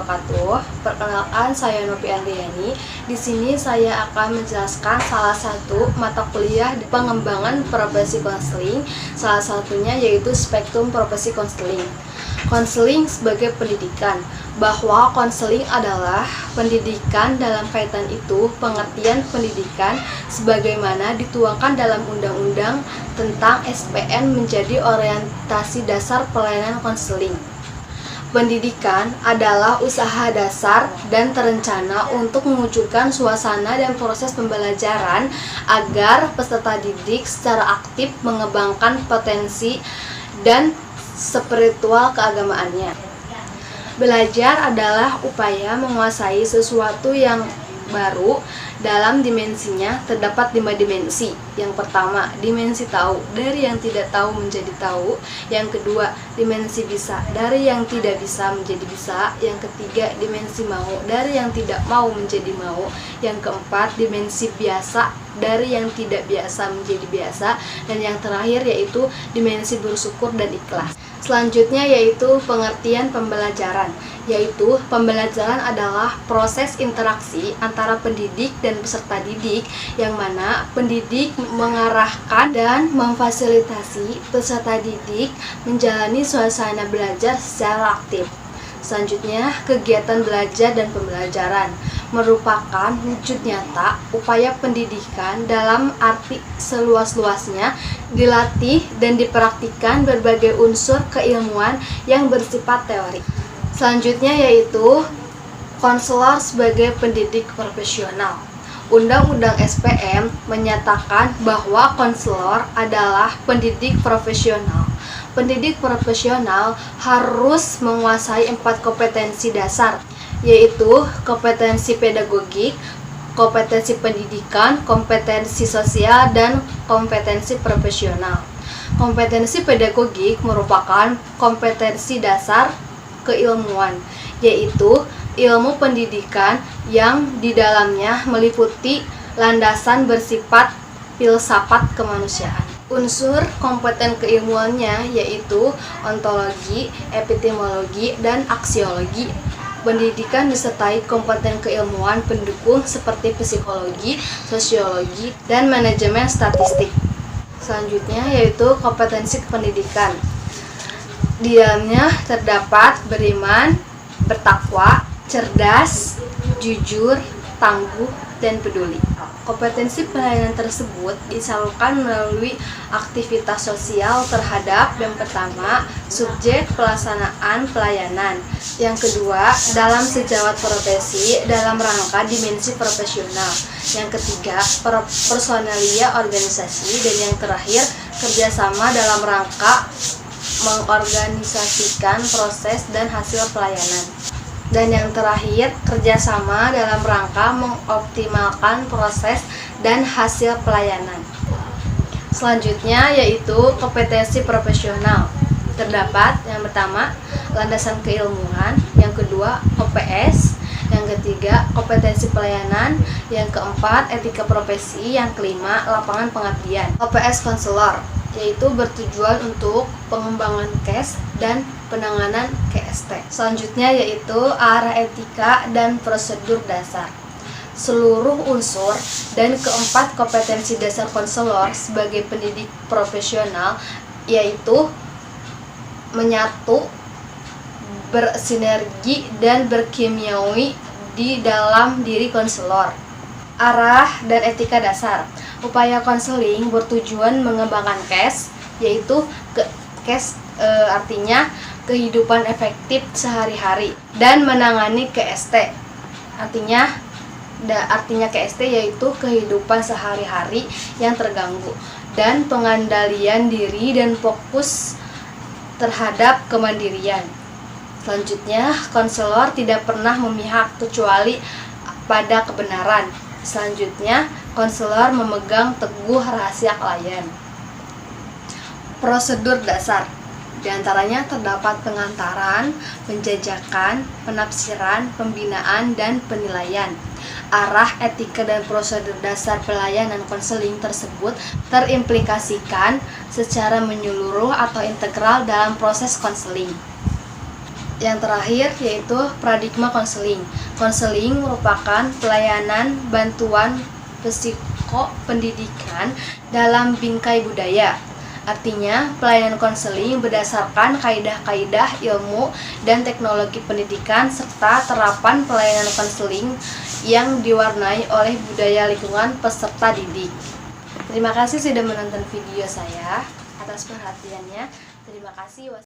wabarakatuh. Perkenalkan, saya Novi Andriani. Di sini saya akan menjelaskan salah satu mata kuliah pengembangan profesi konseling. Salah satunya yaitu spektrum profesi konseling. Konseling sebagai pendidikan, bahwa konseling adalah pendidikan dalam kaitan itu pengertian pendidikan sebagaimana dituangkan dalam undang-undang tentang SPN menjadi orientasi dasar pelayanan konseling. Pendidikan adalah usaha dasar dan terencana untuk mewujudkan suasana dan proses pembelajaran agar peserta didik secara aktif mengembangkan potensi dan spiritual keagamaannya. Belajar adalah upaya menguasai sesuatu yang baru. Dalam dimensinya terdapat 5 dimensi. Yang pertama, dimensi tahu, dari yang tidak tahu menjadi tahu. Yang kedua, dimensi bisa, dari yang tidak bisa menjadi bisa. Yang ketiga, dimensi mau, dari yang tidak mau menjadi mau. Yang keempat, dimensi biasa, dari yang tidak biasa menjadi biasa. Dan yang terakhir yaitu dimensi bersyukur dan ikhlas. Selanjutnya yaitu pengertian pembelajaran, yaitu pembelajaran adalah proses interaksi antara pendidik dan peserta didik yang mana pendidik mengarahkan dan memfasilitasi peserta didik menjalani suasana belajar secara aktif. Selanjutnya, kegiatan belajar dan pembelajaran merupakan wujud nyata upaya pendidikan dalam arti seluas-luasnya, dilatih dan dipraktikkan berbagai unsur keilmuan yang bersifat teori. Selanjutnya yaitu konselor sebagai pendidik profesional. Undang-Undang SPM menyatakan bahwa konselor adalah pendidik profesional. Pendidik profesional harus menguasai 4 kompetensi dasar, yaitu kompetensi pedagogik, kompetensi pendidikan, kompetensi sosial, dan kompetensi profesional. Kompetensi pedagogik merupakan kompetensi dasar keilmuan, yaitu ilmu pendidikan yang di dalamnya meliputi landasan bersifat filsafat kemanusiaan. Unsur kompeten keilmuannya yaitu ontologi, epistemologi, dan aksiologi. Pendidikan disertai kompeten keilmuan pendukung seperti psikologi, sosiologi, dan manajemen statistik. Selanjutnya yaitu kompetensi pendidikan. Di dalamnya terdapat beriman, bertakwa, cerdas, jujur, tangguh, dan peduli. Kompetensi pelayanan tersebut disalurkan melalui aktivitas sosial terhadap yang pertama, subjek pelaksanaan pelayanan. Yang kedua, dalam sejawat profesi dalam rangka dimensi profesional. Yang ketiga, personalia organisasi. Dan yang terakhir, kerjasama dalam rangka mengorganisasikan proses dan hasil pelayanan. Dan yang terakhir, kerjasama dalam rangka mengoptimalkan proses dan hasil pelayanan. Selanjutnya yaitu kompetensi profesional. Terdapat yang pertama, landasan keilmuan. Yang kedua, OPS. Yang ketiga, kompetensi pelayanan. Yang keempat, etika profesi. Yang kelima, lapangan pengabdian. OPS konselor, yaitu bertujuan untuk pengembangan KES dan penanganan KST. Selanjutnya yaitu arah etika dan prosedur dasar. Seluruh unsur dan keempat kompetensi dasar konselor sebagai pendidik profesional yaitu menyatu, bersinergi, dan berkimiawi di dalam diri konselor. Arah dan etika dasar. Upaya konseling bertujuan mengembangkan KES, yaitu KES artinya kehidupan efektif sehari-hari, dan menangani KST. Artinya KST yaitu kehidupan sehari-hari yang terganggu, dan pengandalian diri dan fokus terhadap kemandirian. Selanjutnya, konselor tidak pernah memihak kecuali pada kebenaran. Selanjutnya, konselor memegang teguh rahasia klien. Prosedur dasar. Di antaranya terdapat pengantaran, penjajakan, penafsiran, pembinaan, dan penilaian. Arah, etika, dan prosedur dasar pelayanan konseling tersebut terimplikasikan secara menyeluruh atau integral dalam proses konseling. Yang terakhir yaitu paradigma konseling. Konseling merupakan pelayanan bantuan psikopendidikan dalam bingkai budaya. Artinya, pelayanan konseling berdasarkan kaidah-kaidah ilmu dan teknologi pendidikan serta terapan pelayanan konseling yang diwarnai oleh budaya lingkungan peserta didik. Terima kasih sudah menonton video saya. Atas perhatiannya, terima kasih.